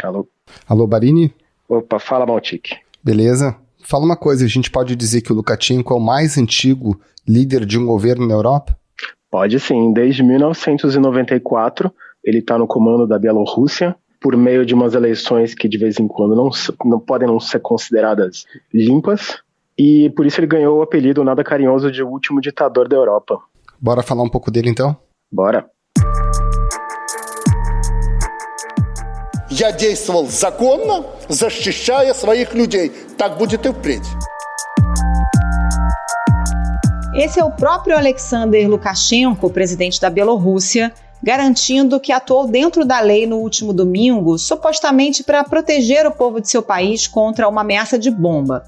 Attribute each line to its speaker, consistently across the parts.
Speaker 1: Alô.
Speaker 2: Alô, Barini?
Speaker 1: Opa, fala, Maltic.
Speaker 2: Beleza. Fala uma coisa, a gente pode dizer que o Lukashenko é o mais antigo líder de um governo na Europa?
Speaker 1: Pode sim, desde 1994 ele está no comando da Bielorrússia, por meio de umas eleições que de vez em quando não podem não ser consideradas limpas, e por isso ele ganhou o apelido nada carinhoso de último ditador da Europa.
Speaker 2: Bora falar um pouco dele então?
Speaker 1: Bora.
Speaker 3: Я действовал законно, защищая своих людей. Так будет и впредь.
Speaker 4: Esse é o próprio Alexander Lukashenko, presidente da Bielorrússia, garantindo que atuou dentro da lei no último domingo, supostamente para proteger o povo de seu país contra uma ameaça de bomba.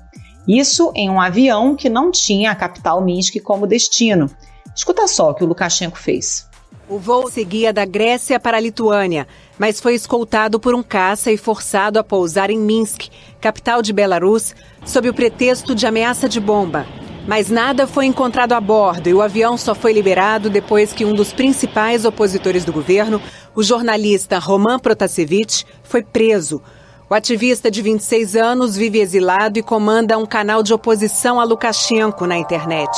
Speaker 4: Isso em um avião que não tinha a capital Minsk como destino. Escuta só o que o Lukashenko fez.
Speaker 5: O voo seguia da Grécia para a Lituânia, mas foi escoltado por um caça e forçado a pousar em Minsk, capital de Belarus, sob o pretexto de ameaça de bomba. Mas nada foi encontrado a bordo e o avião só foi liberado depois que um dos principais opositores do governo, o jornalista Roman Protasevich, foi preso. O ativista de 26 anos vive exilado e comanda um canal de oposição a Lukashenko na internet.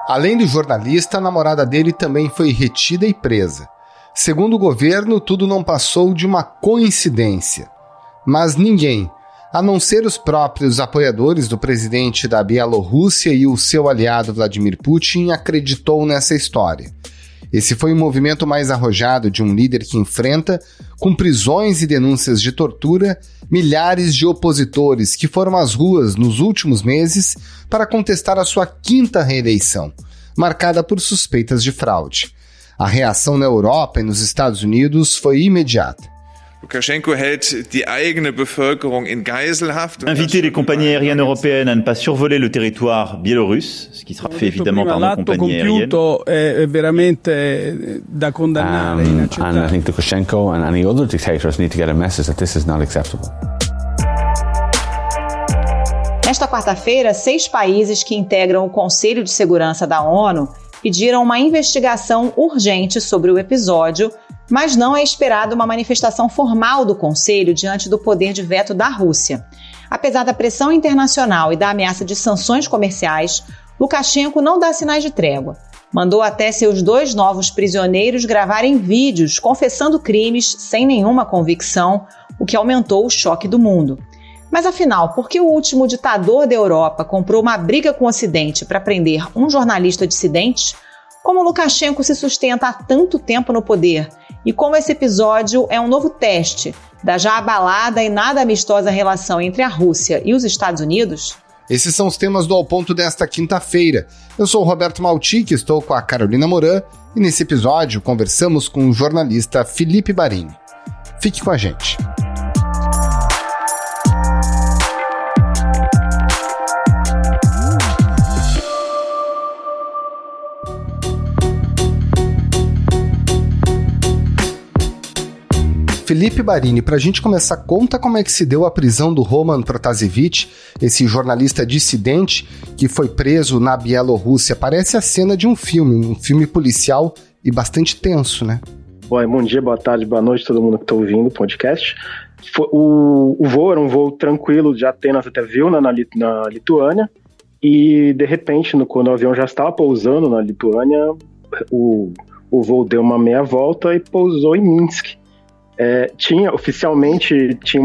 Speaker 2: Além do jornalista, a namorada dele também foi retida e presa. Segundo o governo, tudo não passou de uma coincidência. Mas ninguém, a não ser os próprios apoiadores do presidente da Bielorrússia e o seu aliado Vladimir Putin, acreditou nessa história. Esse foi o movimento mais arrojado de um líder que enfrenta, com prisões e denúncias de tortura, milhares de opositores que foram às ruas nos últimos meses para contestar a sua 5ª reeleição, marcada por suspeitas de fraude. A reação na Europa e nos Estados Unidos foi imediata.
Speaker 6: Lukashenko hält die eigene Bevölkerung in Geiselhaft.
Speaker 7: Inviter les compagnies aériennes européennes à ne pas survoler le territoire biélorusse, ce qui sera fait évidemment par nos compagnies aériennes.
Speaker 8: È veramente da condannare, inaccettabile.
Speaker 9: And I think Lukashenko and any other dictators need to get a message that this is not acceptable.
Speaker 4: Nesta quarta-feira, 6 países que integram o Conselho de Segurança da ONU pediram uma investigação urgente sobre o episódio, mas não é esperada uma manifestação formal do Conselho diante do poder de veto da Rússia. Apesar da pressão internacional e da ameaça de sanções comerciais, Lukashenko não dá sinais de trégua. Mandou até seus 2 novos prisioneiros gravarem vídeos confessando crimes sem nenhuma convicção, o que aumentou o choque do mundo. Mas afinal, por que o último ditador da Europa comprou uma briga com o Ocidente para prender um jornalista dissidente? Como Lukashenko se sustenta há tanto tempo no poder? E como esse episódio é um novo teste da já abalada e nada amistosa relação entre a Rússia e os Estados Unidos?
Speaker 2: Esses são os temas do Ao Ponto desta quinta-feira. Eu sou o Roberto Maltic, estou com a Carolina Moran e nesse episódio conversamos com o jornalista Felipe Barini. Fique com a gente. Felipe Barini, para a gente começar, conta como é que se deu a prisão do Roman Protasevich, esse jornalista dissidente que foi preso na Bielorrússia. Parece a cena de um filme policial e bastante tenso, né?
Speaker 1: Bom dia, boa tarde, boa noite a todo mundo que está ouvindo o podcast. O voo era um voo tranquilo de Atenas até Vilna, na Lituânia, e de repente, quando o avião já estava pousando na Lituânia, o voo deu uma meia volta e pousou em Minsk. Oficialmente tinha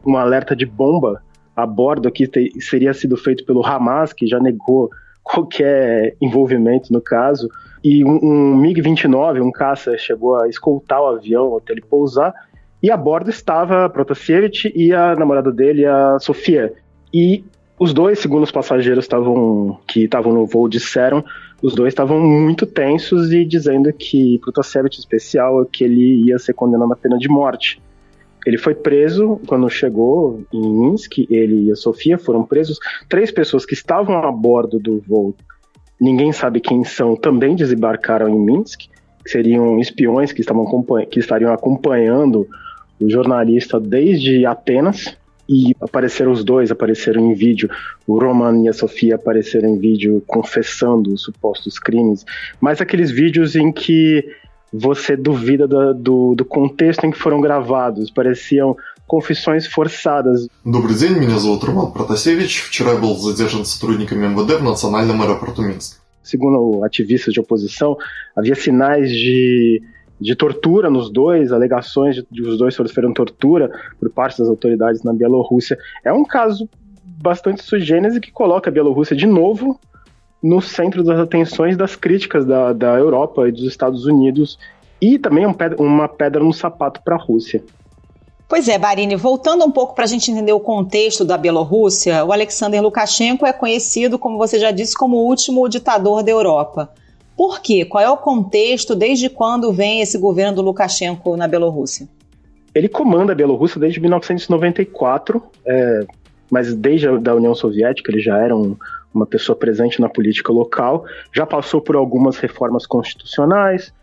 Speaker 1: um alerta de bomba a bordo que seria sido feito pelo Hamas, que já negou qualquer envolvimento no caso, e um MiG-29, um caça, chegou a escoltar o avião até ele pousar, e a bordo estava Protasevich e a namorada dele, a Sofia. E os dois, segundo os passageiros que estavam no voo, disseram, os dois estavam muito tensos e dizendo que Protasevich especial, que ele ia ser condenado à pena de morte. Ele foi preso quando chegou em Minsk, ele e a Sofia foram presos. 3 pessoas que estavam a bordo do voo, ninguém sabe quem são, também desembarcaram em Minsk, que seriam espiões que estariam acompanhando o jornalista desde Atenas. E apareceram em vídeo, o Roman e a Sofia apareceram em vídeo confessando os supostos crimes, mas aqueles vídeos em que você duvida do contexto em que foram gravados. Pareciam confissões forçadas.
Speaker 10: Добрый день, меня зовут Роман Протасевич. Вчера был задержан сотрудниками МВД в национальном аэропорту Минск.
Speaker 1: Segundo ativistas de oposição, havia sinais de tortura nos dois, alegações de que os dois sofreram tortura por parte das autoridades na Bielorrússia. É um caso bastante sui generis que coloca a Bielorrússia de novo no centro das atenções das críticas da Europa e dos Estados Unidos, e também uma pedra no sapato para a Rússia.
Speaker 4: Pois é, Barini, voltando um pouco para a gente entender o contexto da Bielorrússia, o Alexander Lukashenko é conhecido, como você já disse, como o último ditador da Europa. Por quê? Qual é o contexto? Desde quando vem esse governo do Lukashenko na Bielorrússia?
Speaker 1: Ele comanda a Bielorrússia desde 1994, mas desde a União Soviética ele já era uma pessoa presente na política local, já passou por algumas reformas constitucionais,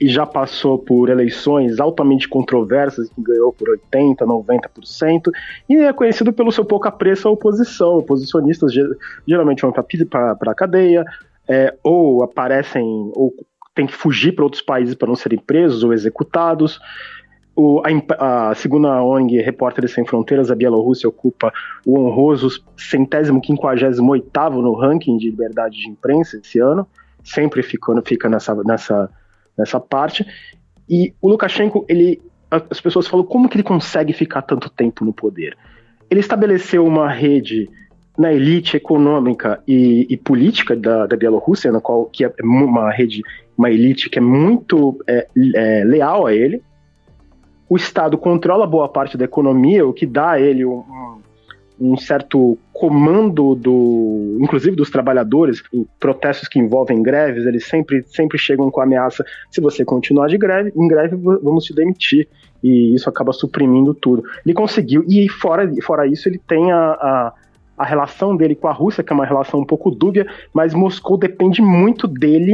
Speaker 1: e já passou por eleições altamente controversas, que ganhou por 80%, 90%, e é conhecido pelo seu pouco apreço à oposição. Oposicionistas geralmente vão para a cadeia, ou aparecem, ou têm que fugir para outros países para não serem presos ou executados. A segunda ONG, Repórteres Sem Fronteiras, a Bielorrússia ocupa o honroso 158º no ranking de liberdade de imprensa esse ano, sempre fica nessa parte, e o Lukashenko, as pessoas falam como que ele consegue ficar tanto tempo no poder. Ele estabeleceu uma rede na elite econômica e política da Bielorrússia, que é uma elite que é muito leal a ele. O Estado controla boa parte da economia, o que dá a ele um certo comando inclusive dos trabalhadores. Em protestos que envolvem greves, eles sempre chegam com a ameaça: se você continuar em greve, vamos te demitir, e isso acaba suprimindo tudo. Ele conseguiu, e fora isso, ele tem a relação dele com a Rússia, que é uma relação um pouco dúbia, mas Moscou depende muito dele,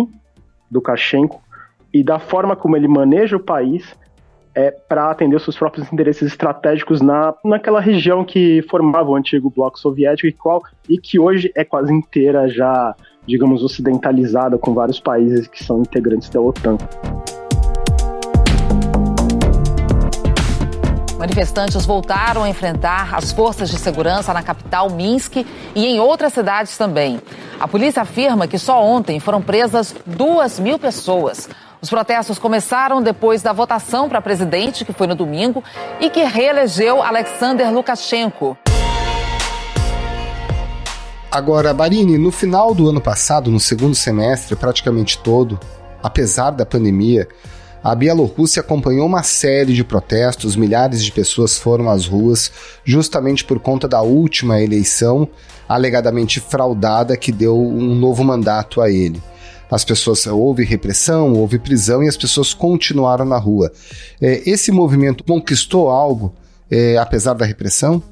Speaker 1: do Lukashenko, e da forma como ele maneja o país, para atender os seus próprios interesses estratégicos naquela região que formava o antigo bloco soviético e que hoje é quase inteira já, digamos, ocidentalizada, com vários países que são integrantes da OTAN.
Speaker 11: Manifestantes voltaram a enfrentar as forças de segurança na capital Minsk e em outras cidades também. A polícia afirma que só ontem foram presas 2.000 pessoas. Os protestos começaram depois da votação para presidente, que foi no domingo, e que reelegeu Alexander Lukashenko.
Speaker 2: Agora, Barini, no final do ano passado, no segundo semestre, praticamente todo, apesar da pandemia, a Bielorrússia acompanhou uma série de protestos, milhares de pessoas foram às ruas justamente por conta da última eleição alegadamente fraudada que deu um novo mandato a ele. Houve repressão, houve prisão e as pessoas continuaram na rua. Esse movimento conquistou algo, apesar da repressão?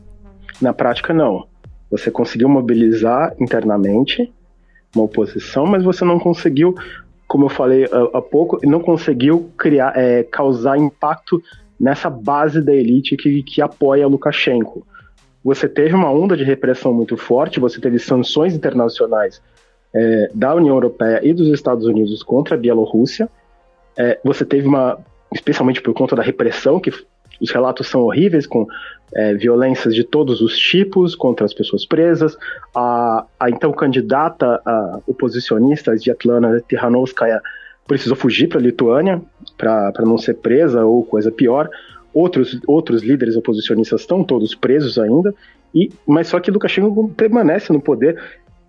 Speaker 1: Na prática, não. Você conseguiu mobilizar internamente uma oposição, mas você não conseguiu, como eu falei há pouco, não conseguiu causar impacto nessa base da elite que apoia Lukashenko. Você teve uma onda de repressão muito forte, você teve sanções internacionais da União Europeia e dos Estados Unidos contra a Bielorrússia. Você teve especialmente por conta da repressão, que os relatos são horríveis, com violências de todos os tipos contra as pessoas presas. A então candidata oposicionista, Svetlana Tikhanovskaya, precisou fugir para a Lituânia para não ser presa ou coisa pior. Outros líderes oposicionistas estão todos presos ainda, mas só que Lukashenko permanece no poder,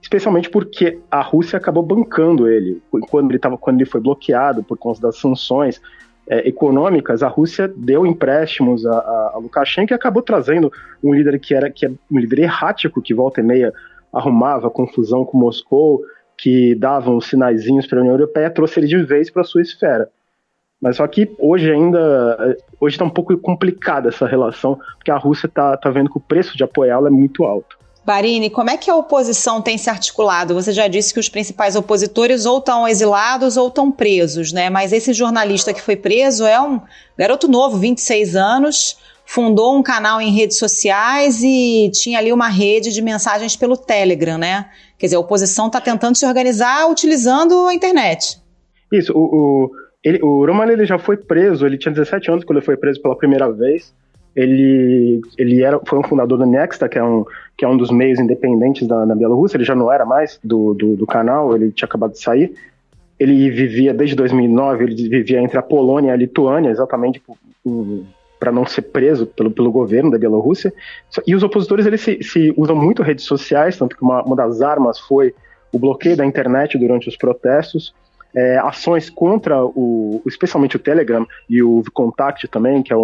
Speaker 1: especialmente porque a Rússia acabou bancando ele. Quando ele foi bloqueado por conta das sanções econômicas, a Rússia deu empréstimos a Lukashenko e acabou trazendo um líder que é um líder errático, que volta e meia arrumava confusão com Moscou, que dava uns sinaizinhos para a União Europeia, trouxe ele de vez para a sua esfera. Mas só que hoje está um pouco complicada essa relação, porque a Rússia está vendo que o preço de apoiá-lo é muito alto.
Speaker 4: Barini, como é que a oposição tem se articulado? Você já disse que os principais opositores ou estão exilados ou estão presos, né? Mas esse jornalista que foi preso é um garoto novo, 26 anos, fundou um canal em redes sociais e tinha ali uma rede de mensagens pelo Telegram, né? Quer dizer, a oposição está tentando se organizar utilizando a internet.
Speaker 1: Isso, O Roman ele já foi preso, ele tinha 17 anos quando ele foi preso pela primeira vez. Ele foi um fundador do Nexta, que é um dos meios independentes da Bielorrússia. Ele já não era mais do canal, ele tinha acabado de sair. Ele vivia, desde 2009, ele vivia entre a Polônia e a Lituânia, exatamente para não ser preso pelo governo da Bielorrússia. E os opositores eles se usam muito redes sociais, tanto que uma das armas foi o bloqueio da internet durante os protestos. Ações contra especialmente o Telegram e o VKontakte também, que é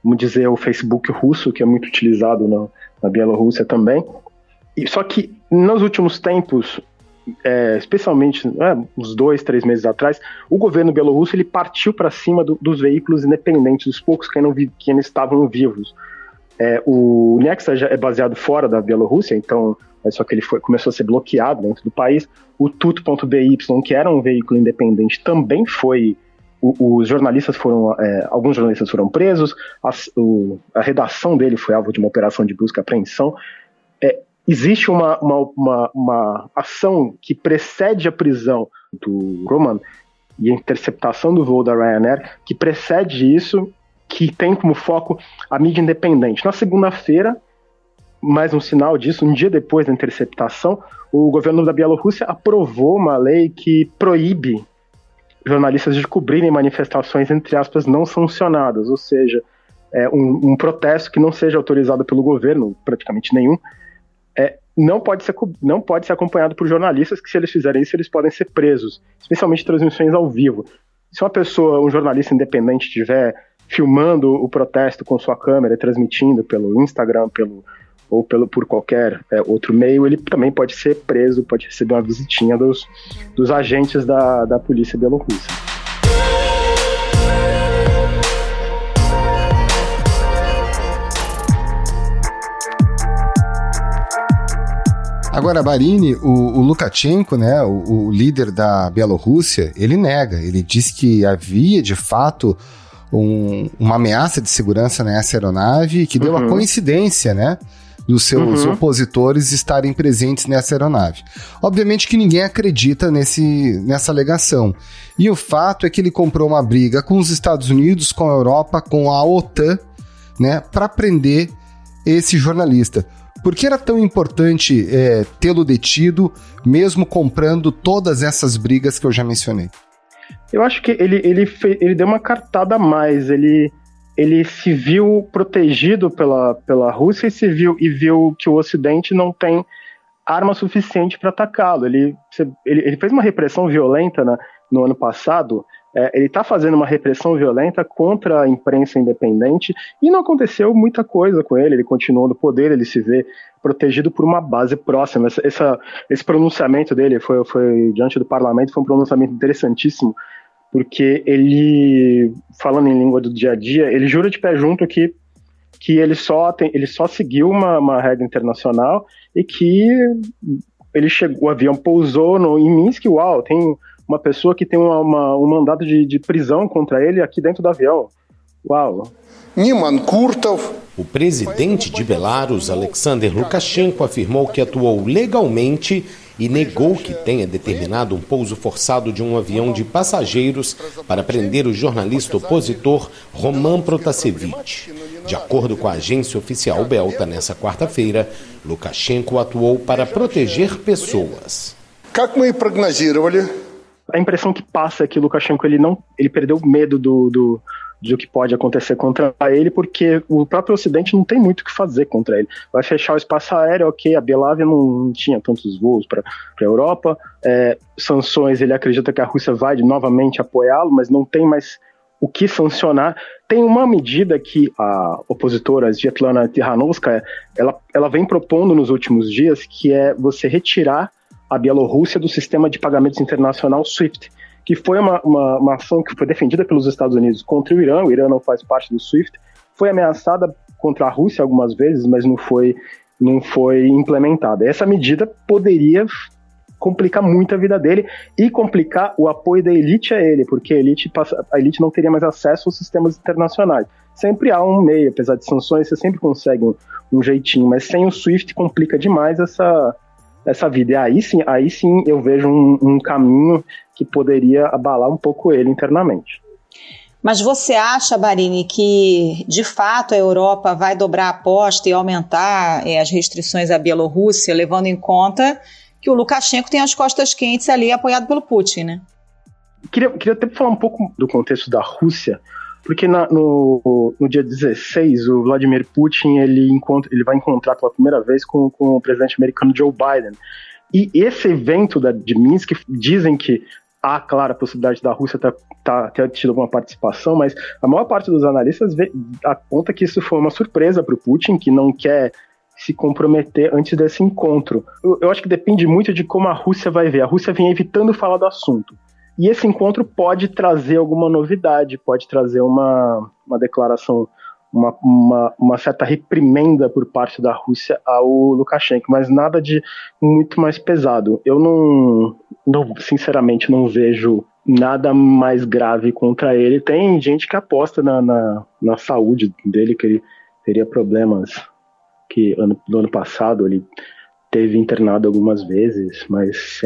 Speaker 1: vamos dizer, o Facebook russo, que é muito utilizado na Bielorrússia também. Só que nos últimos tempos, especialmente uns 2-3 meses atrás, o governo bielorrusso ele partiu para cima dos veículos independentes, dos poucos que ainda estavam vivos. O Nexta já é baseado fora da Bielorrússia, então só que ele começou a ser bloqueado dentro do país. O Tut.by, que era um veículo independente, também foi... Os jornalistas alguns jornalistas foram presos, a redação dele foi alvo de uma operação de busca e apreensão. Existe uma ação que precede a prisão do Roman e a interceptação do voo da Ryanair, que precede isso, que tem como foco a mídia independente. Na segunda-feira, mais um sinal disso, um dia depois da interceptação, o governo da Bielorrússia aprovou uma lei que proíbe jornalistas de cobrirem manifestações, entre aspas, não sancionadas, ou seja, um protesto que não seja autorizado pelo governo, praticamente nenhum, não pode ser acompanhado por jornalistas, que se eles fizerem isso, eles podem ser presos, especialmente transmissões ao vivo. Se um jornalista independente estiver filmando o protesto com sua câmera, transmitindo pelo Instagram, por qualquer outro meio, ele também pode ser preso, pode receber uma visitinha dos agentes da polícia bielorrussa.
Speaker 2: Agora, Barini, o Lukashenko, né, o líder da Bielorrússia, ele nega, ele diz que havia, de fato, uma ameaça de segurança nessa aeronave, que deu a coincidência, né, dos seus opositores estarem presentes nessa aeronave. Obviamente que ninguém acredita nessa alegação. E o fato é que ele comprou uma briga com os Estados Unidos, com a Europa, com a OTAN, né, para prender esse jornalista. Por que era tão importante tê-lo detido, mesmo comprando todas essas brigas que eu já mencionei?
Speaker 1: Eu acho que ele deu uma cartada a mais, ele se viu protegido pela Rússia e viu que o Ocidente não tem arma suficiente para atacá-lo. Ele fez uma repressão violenta no ano passado, ele está fazendo uma repressão violenta contra a imprensa independente e não aconteceu muita coisa com ele continuou no poder, ele se vê protegido por uma base próxima. Esse pronunciamento dele foi diante do parlamento, foi um pronunciamento interessantíssimo, porque ele, falando em língua do dia a dia, ele jura de pé junto que ele só seguiu uma regra internacional e que o avião pousou em Minsk. Uau, tem uma pessoa que tem um mandado de prisão contra ele aqui dentro do avião. Uau.
Speaker 12: O presidente de Belarus, Alexander Lukashenko, afirmou que atuou legalmente e negou que tenha determinado um pouso forçado de um avião de passageiros para prender o jornalista opositor Roman Protasevich. De acordo com a agência oficial belga, nessa quarta-feira, Lukashenko atuou para proteger pessoas.
Speaker 1: A impressão que passa é que Lukashenko ele perdeu o medo do que pode acontecer contra ele, porque o próprio Ocidente não tem muito o que fazer contra ele. Vai fechar o espaço aéreo, ok, a Belavia não tinha tantos voos para a Europa, sanções, ele acredita que a Rússia vai novamente apoiá-lo, mas não tem mais o que sancionar. Tem uma medida que a opositora Svetlana Tikhanovskaya, ela vem propondo nos últimos dias, que é você retirar a Bielorrússia do sistema de pagamentos internacional SWIFT, que foi uma ação que foi defendida pelos Estados Unidos contra o Irã não faz parte do SWIFT, foi ameaçada contra a Rússia algumas vezes, mas não foi implementada. Essa medida poderia complicar muito a vida dele e complicar o apoio da elite a ele, porque a elite não teria mais acesso aos sistemas internacionais. Sempre há um meio, apesar de sanções, você sempre consegue um jeitinho, mas sem o SWIFT complica demais essa vida. E aí sim eu vejo um caminho que poderia abalar um pouco ele internamente.
Speaker 4: Mas você acha, Barini, que de fato a Europa vai dobrar a aposta e aumentar as restrições à Bielorrússia, levando em conta que o Lukashenko tem as costas quentes ali, apoiado pelo Putin, né?
Speaker 1: Queria até falar um pouco do contexto da Rússia, porque no dia 16, o Vladimir Putin ele vai encontrar pela primeira vez com o presidente americano Joe Biden. E esse evento de Minsk, dizem que há, claro, a possibilidade da Rússia ter tido alguma participação, mas a maior parte dos analistas aponta que isso foi uma surpresa para o Putin, que não quer se comprometer antes desse encontro. Eu acho que depende muito de como a Rússia vai ver. A Rússia vem evitando falar do assunto. E esse encontro pode trazer alguma novidade, pode trazer uma declaração, uma certa reprimenda por parte da Rússia ao Lukashenko, mas nada de muito mais pesado. Eu sinceramente não vejo nada mais grave contra ele. Tem gente que aposta na saúde dele, que ele teria problemas, que no ano passado ele teve internado algumas vezes, mas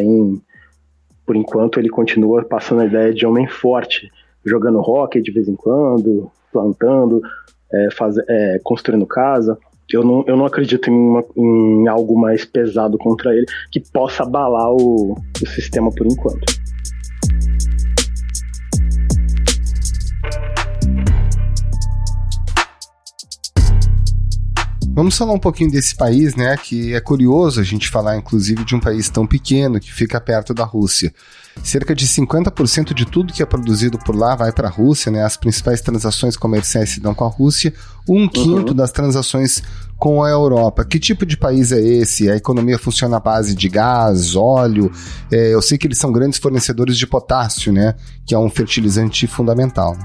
Speaker 1: por enquanto ele continua passando a ideia de homem forte, jogando hóquei de vez em quando, plantando, construindo casa. Eu não acredito em algo mais pesado contra ele que possa abalar o sistema por enquanto.
Speaker 2: Vamos falar um pouquinho desse país, né, que é curioso a gente falar, inclusive, de um país tão pequeno que fica perto da Rússia. Cerca de 50% de tudo que é produzido por lá vai para a Rússia, né, as principais transações comerciais se dão com a Rússia, 1/5 das transações com a Europa. Que tipo de país é esse? A economia funciona à base de gás, óleo, eu sei que eles são grandes fornecedores de potássio, né, que é um fertilizante fundamental.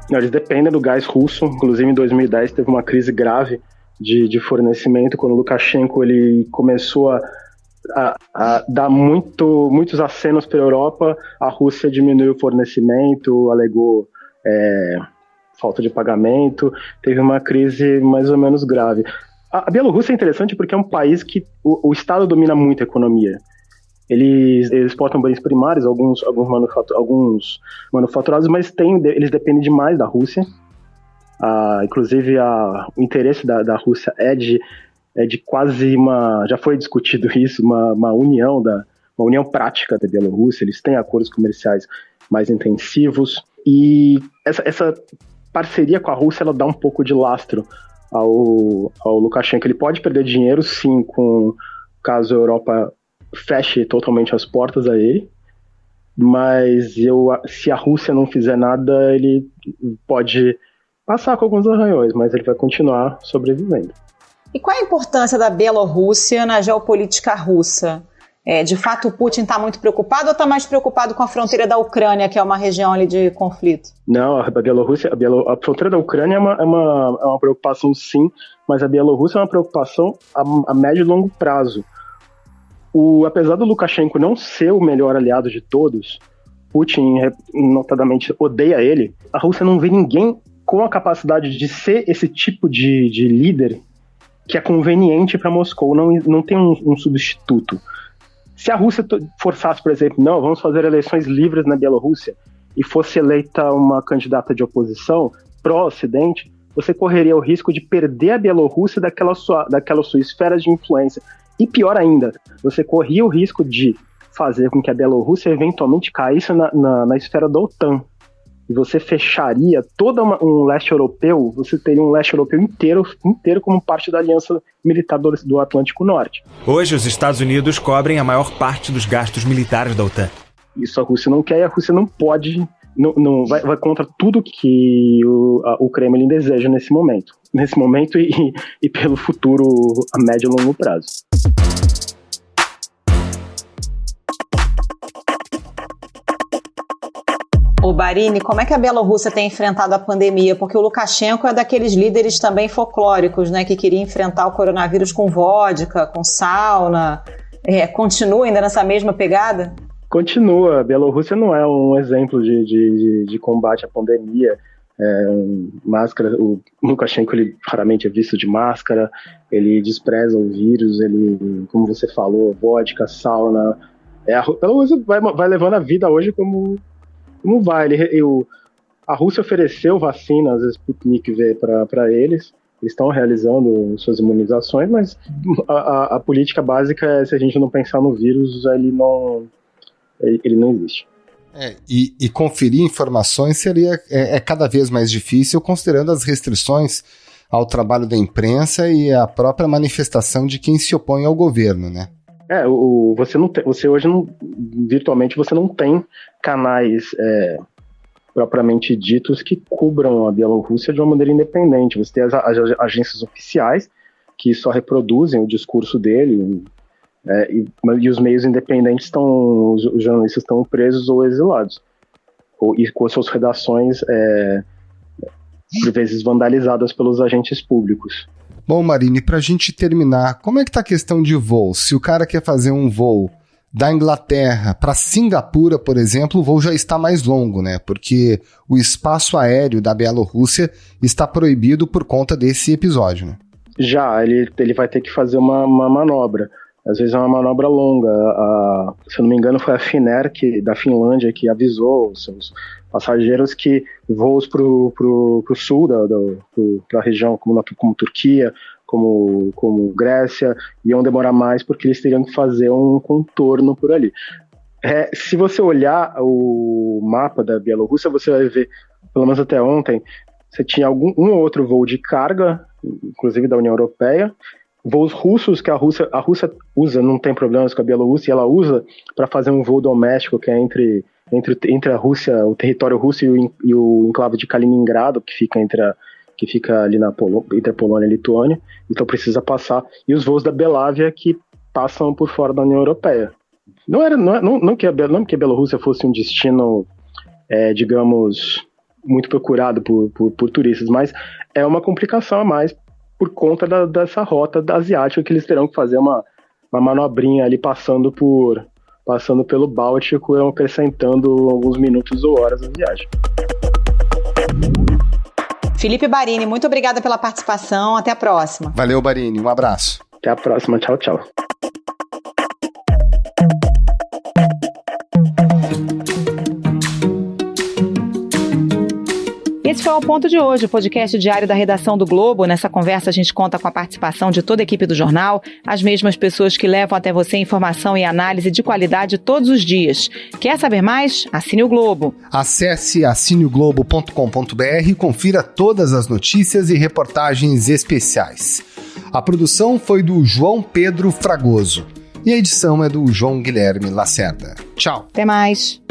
Speaker 1: Eles dependem do gás russo, inclusive em 2010 teve uma crise grave de fornecimento, quando o Lukashenko ele começou a dar muitos acenos para a Europa, a Rússia diminuiu o fornecimento, alegou falta de pagamento, teve uma crise mais ou menos grave. A Bielorrússia é interessante porque é um país que o Estado domina muito a economia. Eles exportam bens primários, alguns manufaturados, mas eles dependem demais da Rússia. Inclusive o interesse da Rússia é de quase já foi discutido isso, uma união prática da Bielorrússia. Eles têm acordos comerciais mais intensivos e essa parceria com a Rússia ela dá um pouco de lastro ao Lukashenko. Ele pode perder dinheiro sim, caso a Europa feche totalmente as portas a ele, mas se a Rússia não fizer nada, ele pode passar com alguns arranhões, mas ele vai continuar sobrevivendo.
Speaker 4: E qual a importância da Bielorrússia na geopolítica russa? De fato, o Putin está muito preocupado ou está mais preocupado com a fronteira da Ucrânia, que é uma região ali de conflito? Não,
Speaker 1: a Bielorrússia, a fronteira da Ucrânia é uma preocupação sim, mas a Bielorrússia é uma preocupação a médio e longo prazo. Apesar do Lukashenko não ser o melhor aliado de todos, Putin, notadamente, odeia ele, a Rússia não vê ninguém com a capacidade de ser esse tipo de líder que é conveniente para Moscou, não tem um substituto. Se a Rússia forçasse, por exemplo, vamos fazer eleições livres na Bielorrússia, e fosse eleita uma candidata de oposição pró-Ocidente, você correria o risco de perder a Bielorrússia daquela sua esfera de influência. E pior ainda, você corria o risco de fazer com que a Bielorrússia eventualmente caísse na esfera da OTAN. E você fecharia todo um leste europeu, você teria um leste europeu inteiro como parte da aliança militar do Atlântico Norte.
Speaker 13: Hoje, os Estados Unidos cobrem a maior parte dos gastos militares da OTAN.
Speaker 1: Isso a Rússia não quer, e a Rússia não pode, vai contra tudo que o Kremlin deseja nesse momento e pelo futuro a médio e longo prazo.
Speaker 4: Ô Barini, como é que a Bielorrússia tem enfrentado a pandemia? Porque o Lukashenko é daqueles líderes também folclóricos, né, que queria enfrentar o coronavírus com vodka, com sauna. Continua ainda nessa mesma pegada?
Speaker 1: Continua. A Bielorrússia não é um exemplo de combate à pandemia. máscara. O Lukashenko, ele raramente é visto de máscara, ele despreza o vírus, ele, como você falou, vodka, sauna, vai levando a vida hoje como vai. A Rússia ofereceu vacinas Sputnik V para eles estão realizando suas imunizações, mas a política básica é, se a gente não pensar no vírus, ele não existe.
Speaker 2: E conferir informações seria cada vez mais difícil, considerando as restrições ao trabalho da imprensa e a própria manifestação de quem se opõe ao governo, né?
Speaker 1: Você hoje virtualmente você não tem canais propriamente ditos que cubram a Bielorrússia de uma maneira independente. Você tem as agências oficiais que só reproduzem o discurso dele, e os meios independentes os jornalistas estão presos ou exilados, e com suas redações por vezes vandalizadas pelos agentes públicos.
Speaker 2: Bom, Marini, para a gente terminar, como é que está a questão de voo? Se o cara quer fazer um voo da Inglaterra para Singapura, por exemplo, o voo já está mais longo, né? Porque o espaço aéreo da Bielorrússia está proibido por conta desse episódio, né?
Speaker 1: Já, ele vai ter que fazer uma manobra. Às vezes é uma manobra longa. Se eu não me engano, foi a Finnair da Finlândia que avisou os seus passageiros que voos para o sul, para a região como Turquia, como Grécia, iam demorar mais porque eles teriam que fazer um contorno por ali. Se você olhar o mapa da Bielorrússia, você vai ver, pelo menos até ontem, você tinha um ou outro voo de carga, inclusive da União Europeia, voos russos que a Rússia usa, não tem problemas com a Bielorrússia, e ela usa para fazer um voo doméstico que é entre a Rússia, o território russo e o enclave de Kaliningrado, que fica ali entre a Polônia e a Lituânia, então precisa passar, e os voos da Belávia que passam por fora da União Europeia. Não que a Bielorrússia fosse um destino, digamos, muito procurado por turistas, mas é uma complicação a mais por conta dessa rota asiática, que eles terão que fazer uma manobrinha ali passando pelo Báltico, acrescentando alguns minutos ou horas na viagem.
Speaker 4: Felipe Barini, muito obrigada pela participação. Até a próxima.
Speaker 2: Valeu, Barini. Um abraço.
Speaker 1: Até a próxima. Tchau, tchau.
Speaker 4: Esse foi o Ponto de hoje, o podcast diário da redação do Globo. Nessa conversa a gente conta com a participação de toda a equipe do jornal, as mesmas pessoas que levam até você informação e análise de qualidade todos os dias. Quer saber mais? Assine o Globo.
Speaker 2: Acesse assineoglobo.com.br e confira todas as notícias e reportagens especiais. A produção foi do João Pedro Fragoso e a edição é do João Guilherme Lacerda. Tchau.
Speaker 4: Até mais.